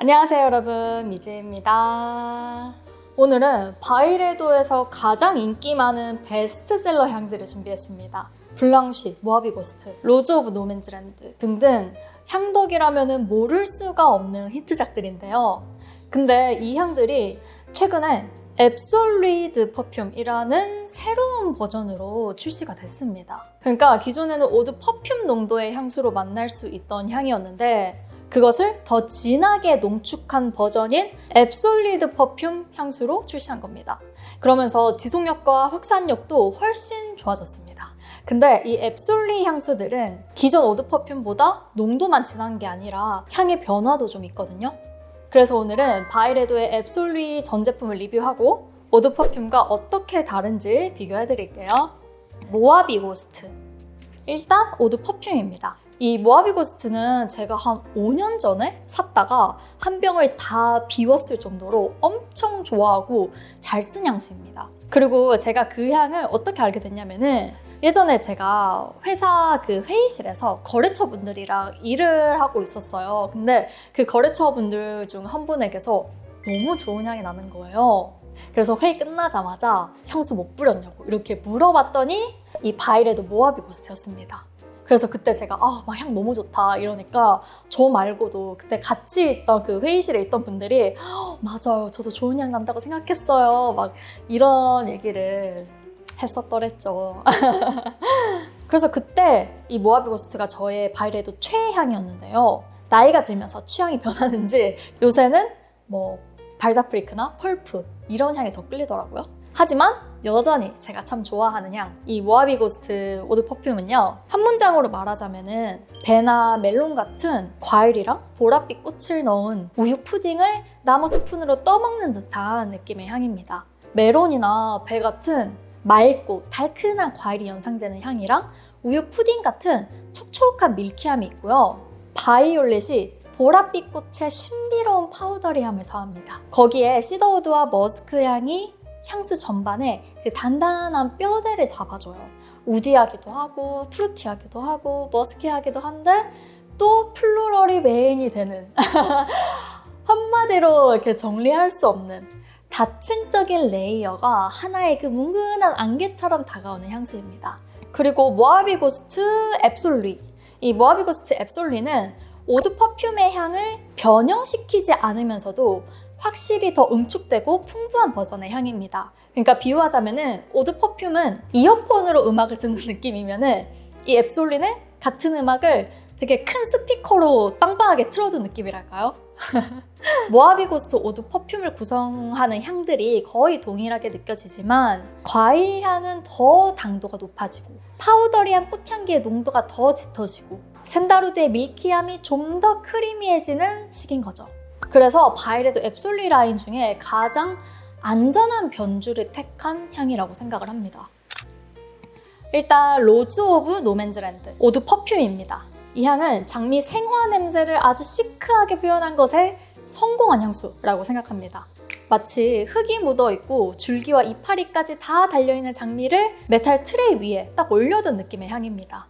안녕하세요 여러분, 미지입니다. 오늘은 바이레도에서 가장 인기 많은 베스트셀러 향들을 준비했습니다. 블랑쉬, 모하비 고스트, 로즈 오브 노맨즈랜드 등등 향덕이라면 모를 수가 없는 히트작들인데요. 근데 이 향들이 최근에 앱솔리드 퍼퓸이라는 새로운 버전으로 출시가 됐습니다. 그러니까 기존에는 오드 퍼퓸 농도의 향수로 만날 수 있던 향이었는데 그것을 더 진하게 농축한 버전인 앱솔리드 퍼퓸 향수로 출시한 겁니다. 그러면서 지속력과 확산력도 훨씬 좋아졌습니다. 근데 이 앱솔리 향수들은 기존 오드 퍼퓸보다 농도만 진한 게 아니라 향의 변화도 좀 있거든요. 그래서 오늘은 바이레도의 앱솔리 전 제품을 리뷰하고 오드 퍼퓸과 어떻게 다른지 비교해드릴게요. 모하비 고스트. 일단 오드 퍼퓸입니다. 이 모하비 고스트는 제가 한 5년 전에 샀다가 한 병을 다 비웠을 정도로 엄청 좋아하고 잘 쓴 향수입니다. 그리고 제가 그 향을 어떻게 알게 됐냐면은 예전에 제가 회사 그 회의실에서 거래처 분들이랑 일을 하고 있었어요. 근데 그 거래처 분들 중 한 분에게서 너무 좋은 향이 나는 거예요. 그래서 회의 끝나자마자 향수 못 뿌렸냐고 이렇게 물어봤더니 이 바이레도 모하비 고스트였습니다. 그래서 그때 제가 막 향 너무 좋다 이러니까 저 말고도 그때 같이 있던 그 회의실에 있던 분들이 맞아요, 저도 좋은 향 난다고 생각했어요, 막 이런 얘기를 했었더랬죠. 그래서 그때 이 모하비 고스트가 저의 바이레도 최애향이었는데요. 나이가 들면서 취향이 변하는지 요새는 뭐 발다프리크나 펄프 이런 향이 더 끌리더라고요. 하지만 여전히 제가 참 좋아하는 향, 이 모하비 고스트 오드 퍼퓸은요, 한 문장으로 말하자면은 배나 멜론 같은 과일이랑 보랏빛 꽃을 넣은 우유 푸딩을 나무 스푼으로 떠먹는 듯한 느낌의 향입니다. 멜론이나 배 같은 맑고 달큰한 과일이 연상되는 향이랑 우유 푸딩 같은 촉촉한 밀키함이 있고요. 바이올렛이 보랏빛 꽃의 신비로운 파우더리함을 더합니다. 거기에 시더우드와 머스크 향이 향수 전반에 그 단단한 뼈대를 잡아줘요. 우디하기도 하고 프루티하기도 하고 머스키하기도 한데 또 플로럴이 메인이 되는 한마디로 이렇게 정리할 수 없는 다층적인 레이어가 하나의 그 뭉근한 안개처럼 다가오는 향수입니다. 그리고 모하비 고스트 앱솔리. 이 모하비 고스트 앱솔리는 오드 퍼퓸의 향을 변형시키지 않으면서도 확실히 더 응축되고 풍부한 버전의 향입니다. 그러니까 비유하자면은 오드 퍼퓸은 이어폰으로 음악을 듣는 느낌이면은 이 앱솔리는 같은 음악을 되게 큰 스피커로 빵빵하게 틀어둔 느낌이랄까요? 모하비 고스트 오드 퍼퓸을 구성하는 향들이 거의 동일하게 느껴지지만 과일 향은 더 당도가 높아지고 파우더리한 꽃향기의 농도가 더 짙어지고 샌다루드의 밀키함이 좀 더 크리미해지는 식인 거죠. 그래서 바이레도 앱솔리 라인 중에 가장 안전한 변주를 택한 향이라고 생각을 합니다. 일단 로즈 오브 노맨즈랜드 오드 퍼퓸입니다. 이 향은 장미 생화 냄새를 아주 시크하게 표현한 것에 성공한 향수라고 생각합니다. 마치 흙이 묻어있고 줄기와 이파리까지 다 달려있는 장미를 메탈 트레이 위에 딱 올려둔 느낌의 향입니다.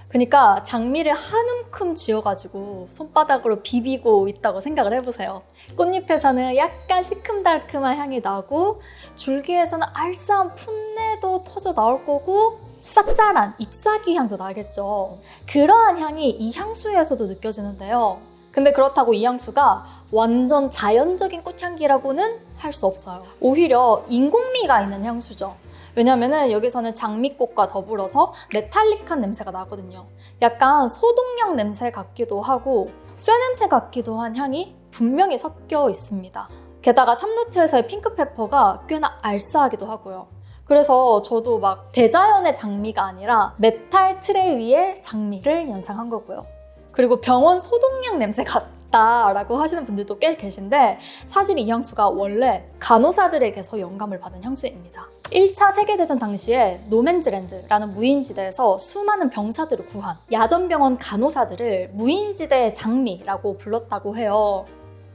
그러니까 장미를 한 움큼 쥐어가지고 손바닥으로 비비고 있다고 생각을 해보세요. 꽃잎에서는 약간 시큼달큼한 향이 나고 줄기에서는 알싸한 풋내도 터져 나올 거고 쌉쌀한 잎사귀 향도 나겠죠. 그러한 향이 이 향수에서도 느껴지는데요. 근데 그렇다고 이 향수가 완전 자연적인 꽃향기라고는 할 수 없어요. 오히려 인공미가 있는 향수죠. 왜냐면은 여기서는 장미꽃과 더불어서 메탈릭한 냄새가 나거든요. 약간 소독약 냄새 같기도 하고 쇠 냄새 같기도 한 향이 분명히 섞여 있습니다. 게다가 탑노트에서의 핑크페퍼가 꽤나 알싸하기도 하고요. 그래서 저도 막 대자연의 장미가 아니라 메탈 트레이 위에 장미를 연상한 거고요. 그리고 병원 소독약 냄새 같다라고 하시는 분들도 꽤 계신데 사실 이 향수가 원래 간호사들에게서 영감을 받은 향수입니다. 1차 세계대전 당시에 노맨즈랜드라는 무인지대에서 수많은 병사들을 구한 야전병원 간호사들을 무인지대의 장미라고 불렀다고 해요.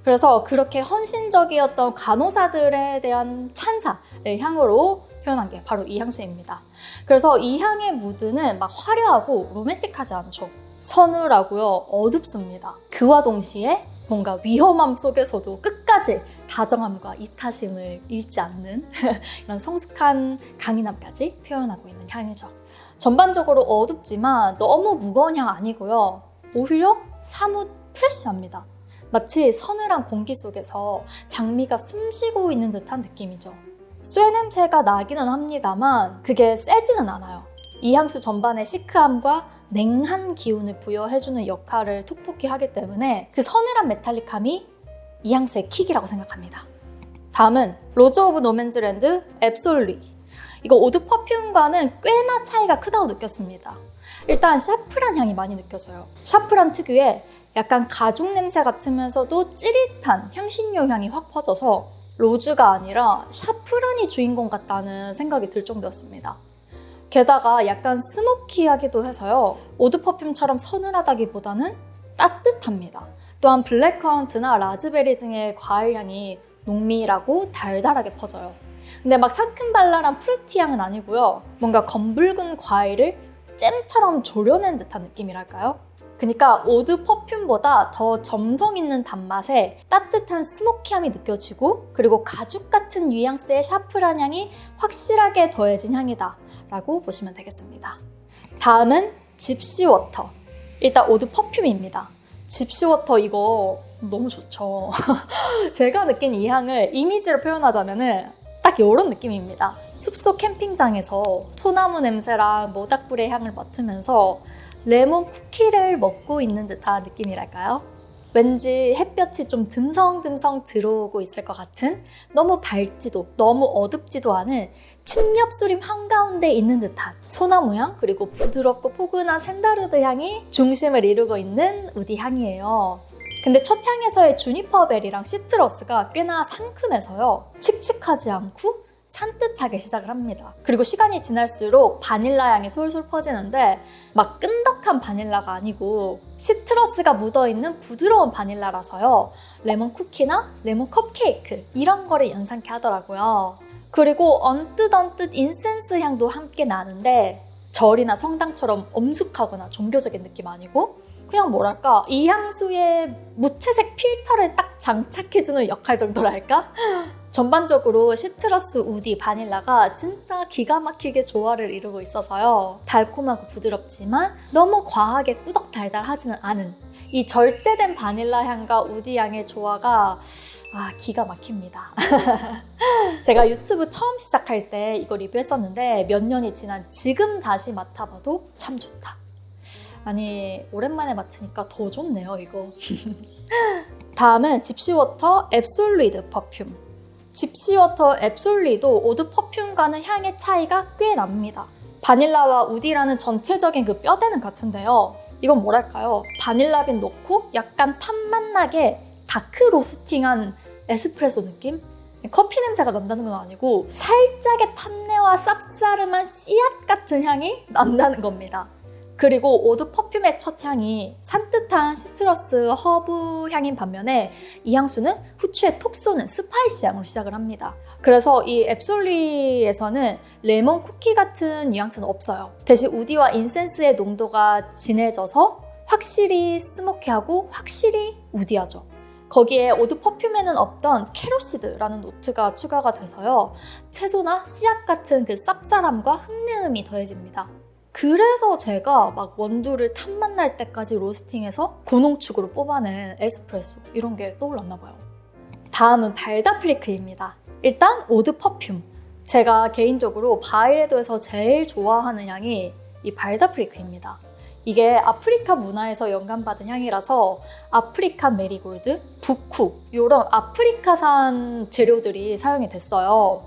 그래서 그렇게 헌신적이었던 간호사들에 대한 찬사의 향으로 표현한 게 바로 이 향수입니다. 그래서 이 향의 무드는 막 화려하고 로맨틱하지 않죠. 서늘하고요, 어둡습니다. 그와 동시에 뭔가 위험함 속에서도 끝까지 다정함과 이타심을 잃지 않는 이런 성숙한 강인함까지 표현하고 있는 향이죠. 전반적으로 어둡지만 너무 무거운 향 아니고요. 오히려 사뭇 프레시합니다. 마치 서늘한 공기 속에서 장미가 숨쉬고 있는 듯한 느낌이죠. 쇠 냄새가 나기는 합니다만 그게 세지는 않아요. 이 향수 전반의 시크함과 냉한 기운을 부여해주는 역할을 톡톡히 하기 때문에 그 서늘한 메탈릭함이 이 향수의 킥이라고 생각합니다. 다음은 로즈 오브 노맨즈랜드 앱솔리. 이거 오드 퍼퓸과는 꽤나 차이가 크다고 느꼈습니다. 일단 샤프란 향이 많이 느껴져요. 샤프란 특유의 약간 가죽 냄새 같으면서도 찌릿한 향신료 향이 확 퍼져서 로즈가 아니라 샤프란이 주인공 같다는 생각이 들 정도였습니다. 게다가 약간 스모키하기도 해서요. 오드 퍼퓸처럼 서늘하다기보다는 따뜻합니다. 또한 블랙커런트나 라즈베리 등의 과일 향이 농밀하고 달달하게 퍼져요. 근데 막 상큼발랄한 프루티 향은 아니고요. 뭔가 검붉은 과일을 잼처럼 졸여낸 듯한 느낌이랄까요? 그러니까 오드 퍼퓸보다 더 점성 있는 단맛에 따뜻한 스모키함이 느껴지고 그리고 가죽 같은 뉘앙스의 샤프란 향이 확실하게 더해진 향이다 라고 보시면 되겠습니다. 다음은 집시워터. 일단 오드 퍼퓸입니다. 집시워터 이거 너무 좋죠. 제가 느낀 이 향을 이미지로 표현하자면은 딱 이런 느낌입니다. 숲속 캠핑장에서 소나무 냄새랑 모닥불의 향을 맡으면서 레몬 쿠키를 먹고 있는 듯한 느낌이랄까요? 왠지 햇볕이 좀 듬성듬성 들어오고 있을 것 같은 너무 밝지도 너무 어둡지도 않은 침엽수림 한가운데 있는 듯한 소나무 향 그리고 부드럽고 포근한 샌다르드 향이 중심을 이루고 있는 우디 향이에요. 근데 첫 향에서의 주니퍼벨이랑 시트러스가 꽤나 상큼해서요. 칙칙하지 않고 산뜻하게 시작을 합니다. 그리고 시간이 지날수록 바닐라 향이 솔솔 퍼지는데 막 끈덕한 바닐라가 아니고 시트러스가 묻어있는 부드러운 바닐라라서요. 레몬 쿠키나 레몬 컵케이크 이런 거를 연상케 하더라고요. 그리고 언뜻 인센스 향도 함께 나는데 절이나 성당처럼 엄숙하거나 종교적인 느낌 아니고 그냥 뭐랄까 이 향수의 무채색 필터를 딱 장착해주는 역할 정도랄까? 전반적으로 시트러스, 우디, 바닐라가 진짜 기가 막히게 조화를 이루고 있어서요. 달콤하고 부드럽지만 너무 과하게 꾸덕달달하지는 않은 이 절제된 바닐라 향과 우디 향의 조화가 기가 막힙니다. 제가 유튜브 처음 시작할 때 이거 리뷰했었는데 몇 년이 지난 지금 다시 맡아봐도 참 좋다. 아니 오랜만에 맡으니까 더 좋네요 이거. 다음은 집시워터 앱솔리드 퍼퓸. 집시워터 앱솔리도 오드 퍼퓸과는 향의 차이가 꽤 납니다. 바닐라와 우디라는 전체적인 그 뼈대는 같은데요. 이건 뭐랄까요? 바닐라빈 넣고 약간 탄맛 나게 다크 로스팅한 에스프레소 느낌? 커피 냄새가 난다는 건 아니고 살짝의 탄내와 쌉싸름한 씨앗 같은 향이 난다는 겁니다. 그리고 오드 퍼퓸의 첫 향이 산뜻한 시트러스 허브 향인 반면에 이 향수는 후추에 톡 쏘는 스파이시 향으로 시작을 합니다. 그래서 이 앱솔리에서는 레몬 쿠키 같은 뉘앙스는 없어요. 대신 우디와 인센스의 농도가 진해져서 확실히 스모키하고 확실히 우디하죠. 거기에 오드 퍼퓸에는 없던 캐로시드라는 노트가 추가가 돼서요. 채소나 씨앗 같은 그 쌉쌀함과 흙내음이 더해집니다. 그래서 제가 막 원두를 탄맛 날 때까지 로스팅해서 고농축으로 뽑아낸 에스프레소 이런 게 떠올랐나 봐요. 다음은 발다프리크입니다. 일단 오드 퍼퓸. 제가 개인적으로 바이레도에서 제일 좋아하는 향이 이 발다프리크입니다. 이게 아프리카 문화에서 영감받은 향이라서 아프리칸 메리골드, 부쿠 이런 아프리카산 재료들이 사용이 됐어요.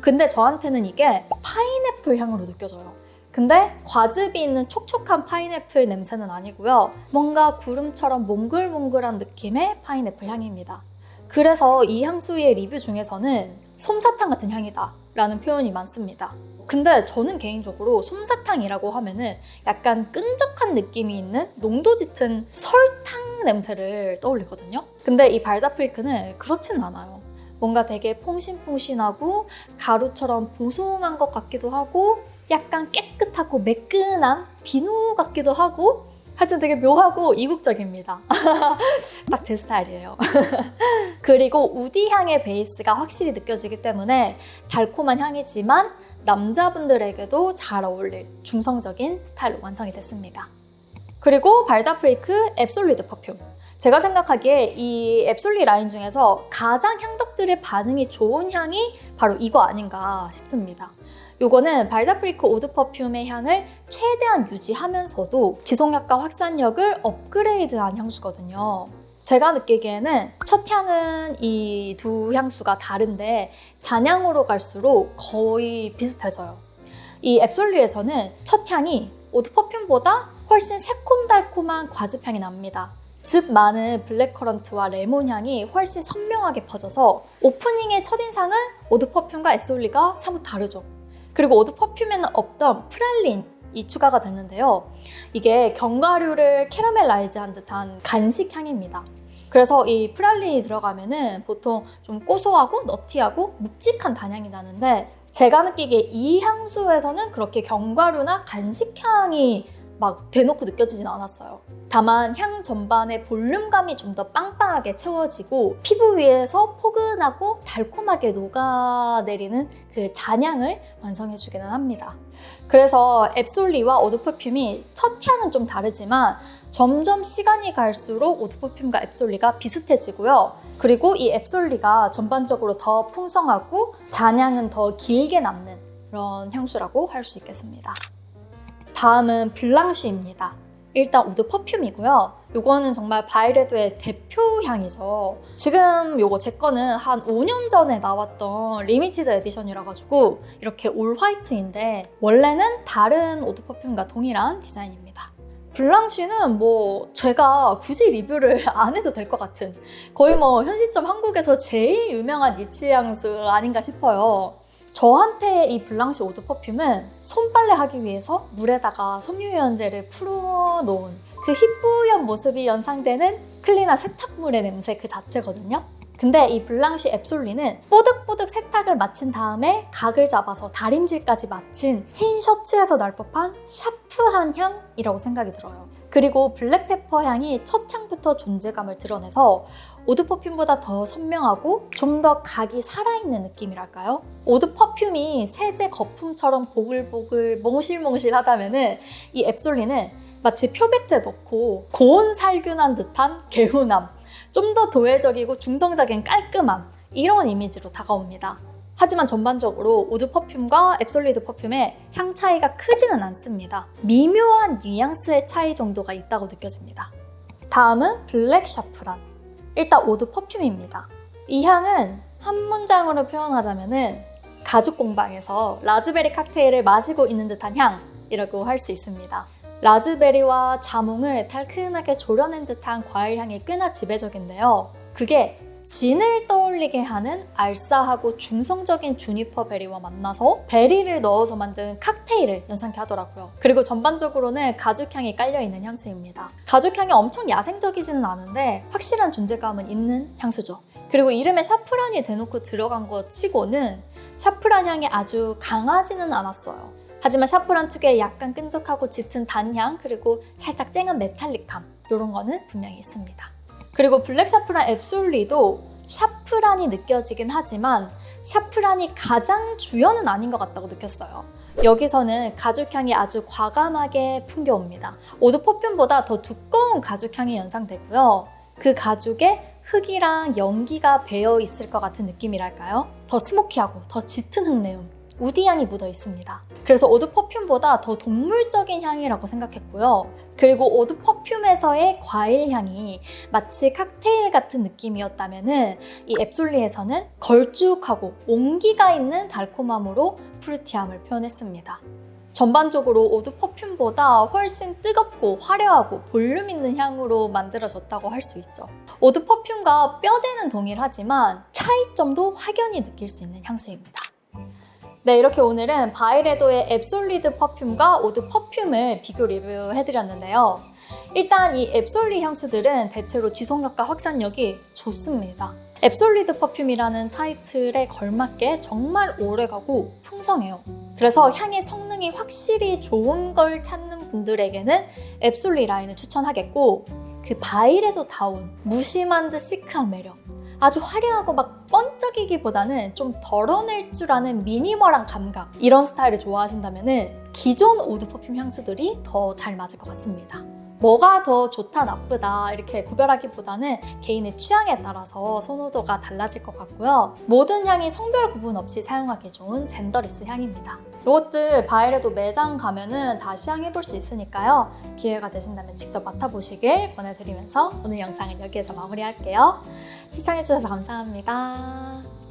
근데 저한테는 이게 파인애플 향으로 느껴져요. 근데 과즙이 있는 촉촉한 파인애플 냄새는 아니고요. 뭔가 구름처럼 몽글몽글한 느낌의 파인애플 향입니다. 그래서 이 향수의 리뷰 중에서는 솜사탕 같은 향이다 라는 표현이 많습니다. 근데 저는 개인적으로 솜사탕이라고 하면은 약간 끈적한 느낌이 있는 농도 짙은 설탕 냄새를 떠올리거든요. 근데 이 발다프리크는 그렇지는 않아요. 뭔가 되게 퐁신퐁신하고 가루처럼 보송한 것 같기도 하고 약간 깨끗하고 매끈한 비누 같기도 하고 하여튼 되게 묘하고 이국적입니다. 딱 제 스타일이에요. 그리고 우디 향의 베이스가 확실히 느껴지기 때문에 달콤한 향이지만 남자분들에게도 잘 어울릴 중성적인 스타일로 완성이 됐습니다. 그리고 발다프레이크 앱솔리드 퍼퓸. 제가 생각하기에 이 앱솔리 라인 중에서 가장 향덕들의 반응이 좋은 향이 바로 이거 아닌가 싶습니다. 요거는 발다프레이크 오드 퍼퓸의 향을 최대한 유지하면서도 지속력과 확산력을 업그레이드한 향수거든요. 제가 느끼기에는 첫 향은 이 두 향수가 다른데 잔향으로 갈수록 거의 비슷해져요. 이 앱솔리에서는 첫 향이 오드 퍼퓸보다 훨씬 새콤달콤한 과즙향이 납니다. 즙 많은 블랙커런트와 레몬 향이 훨씬 선명하게 퍼져서 오프닝의 첫인상은 오드 퍼퓸과 앱솔리가 사뭇 다르죠. 그리고 오드 퍼퓸에는 없던 프랄린이 추가가 됐는데요. 이게 견과류를 캐러멜라이즈한 듯한 간식 향입니다. 그래서 이 프랄린이 들어가면은 보통 좀 고소하고 너티하고 묵직한 단향이 나는데 제가 느끼기에 이 향수에서는 그렇게 견과류나 간식 향이 막 대놓고 느껴지진 않았어요. 다만 향 전반의 볼륨감이 좀 더 빵빵하게 채워지고 피부 위에서 포근하고 달콤하게 녹아내리는 그 잔향을 완성해주기는 합니다. 그래서 앱솔리와 오드 퍼퓸이 첫 향은 좀 다르지만 점점 시간이 갈수록 오드 퍼퓸과 앱솔리가 비슷해지고요. 그리고 이 앱솔리가 전반적으로 더 풍성하고 잔향은 더 길게 남는 그런 향수라고 할 수 있겠습니다. 다음은 블랑쉬입니다. 일단 오드 퍼퓸이고요. 요거는 정말 바이레도의 대표 향이죠. 지금 요거 제 거는 한 5년 전에 나왔던 리미티드 에디션이라 가지고 이렇게 올 화이트인데 원래는 다른 오드 퍼퓸과 동일한 디자인입니다. 블랑쉬는 뭐 제가 굳이 리뷰를 안 해도 될 것 같은 거의 뭐 현 시점 한국에서 제일 유명한 니치 향수 아닌가 싶어요. 저한테 이 블랑쉬 오드 퍼퓸은 손빨래 하기 위해서 물에다가 섬유유연제를 풀어놓은 그 희뿌연 모습이 연상되는 클리나 세탁물의 냄새 그 자체거든요. 근데 이 블랑쉬 앱솔리는 뽀득뽀득 세탁을 마친 다음에 각을 잡아서 다림질까지 마친 흰 셔츠에서 날 법한 샤프한 향이라고 생각이 들어요. 그리고 블랙페퍼 향이 첫 향부터 존재감을 드러내서 오드 퍼퓸보다 더 선명하고 좀 더 각이 살아있는 느낌이랄까요? 오드 퍼퓸이 세제 거품처럼 보글보글 몽실몽실하다면은 이 앱솔리는 마치 표백제 넣고 고온 살균한 듯한 개운함, 좀 더 도회적이고 중성적인 깔끔함 이런 이미지로 다가옵니다. 하지만 전반적으로 오드 퍼퓸과 앱솔리드 퍼퓸의 향 차이가 크지는 않습니다. 미묘한 뉘앙스의 차이 정도가 있다고 느껴집니다. 다음은 블랙 샤프란. 일단 오드 퍼퓸입니다. 이 향은 한 문장으로 표현하자면은 가죽 공방에서 라즈베리 칵테일을 마시고 있는 듯한 향이라고 할 수 있습니다. 라즈베리와 자몽을 달큰하게 졸여낸 듯한 과일 향이 꽤나 지배적인데요. 그게 진을 떠올리게 하는 알싸하고 중성적인 주니퍼 베리와 만나서 베리를 넣어서 만든 칵테일을 연상케 하더라고요. 그리고 전반적으로는 가죽향이 깔려있는 향수입니다. 가죽향이 엄청 야생적이지는 않은데 확실한 존재감은 있는 향수죠. 그리고 이름에 샤프란이 대놓고 들어간 것 치고는 샤프란 향이 아주 강하지는 않았어요. 하지만 샤프란 특유의 약간 끈적하고 짙은 단향 그리고 살짝 쨍한 메탈릭함 이런 거는 분명히 있습니다. 그리고 블랙 샤프란 앱솔리도 샤프란이 느껴지긴 하지만 샤프란이 가장 주연은 아닌 것 같다고 느꼈어요. 여기서는 가죽향이 아주 과감하게 풍겨옵니다. 오드 퍼퓸보다 더 두꺼운 가죽향이 연상되고요. 그 가죽에 흙이랑 연기가 배어 있을 것 같은 느낌이랄까요? 더 스모키하고 더 짙은 흙내음, 우디향이 묻어 있습니다. 그래서 오드 퍼퓸보다 더 동물적인 향이라고 생각했고요. 그리고 오드 퍼퓸에서의 과일 향이 마치 칵테일 같은 느낌이었다면은 이 앱솔리에서는 걸쭉하고 온기가 있는 달콤함으로 프루티함을 표현했습니다. 전반적으로 오드 퍼퓸보다 훨씬 뜨겁고 화려하고 볼륨 있는 향으로 만들어졌다고 할 수 있죠. 오드 퍼퓸과 뼈대는 동일하지만 차이점도 확연히 느낄 수 있는 향수입니다. 네, 이렇게 오늘은 바이레도의 앱솔리드 퍼퓸과 오드 퍼퓸을 비교 리뷰해드렸는데요. 일단 이 앱솔리 향수들은 대체로 지속력과 확산력이 좋습니다. 앱솔리드 퍼퓸이라는 타이틀에 걸맞게 정말 오래가고 풍성해요. 그래서 향의 성능이 확실히 좋은 걸 찾는 분들에게는 앱솔리 라인을 추천하겠고, 그 바이레도다운 무심한 듯 시크한 매력, 아주 화려하고 막 번쩍이기보다는 좀 덜어낼 줄 아는 미니멀한 감각, 이런 스타일을 좋아하신다면 기존 오드 퍼퓸 향수들이 더 잘 맞을 것 같습니다. 뭐가 더 좋다 나쁘다 이렇게 구별하기보다는 개인의 취향에 따라서 선호도가 달라질 것 같고요. 모든 향이 성별 구분 없이 사용하기 좋은 젠더리스 향입니다. 이것들 바이레도 매장 가면은 다 시향해볼 수 있으니까요. 기회가 되신다면 직접 맡아보시길 권해드리면서 오늘 영상은 여기에서 마무리할게요. 시청해주셔서 감사합니다.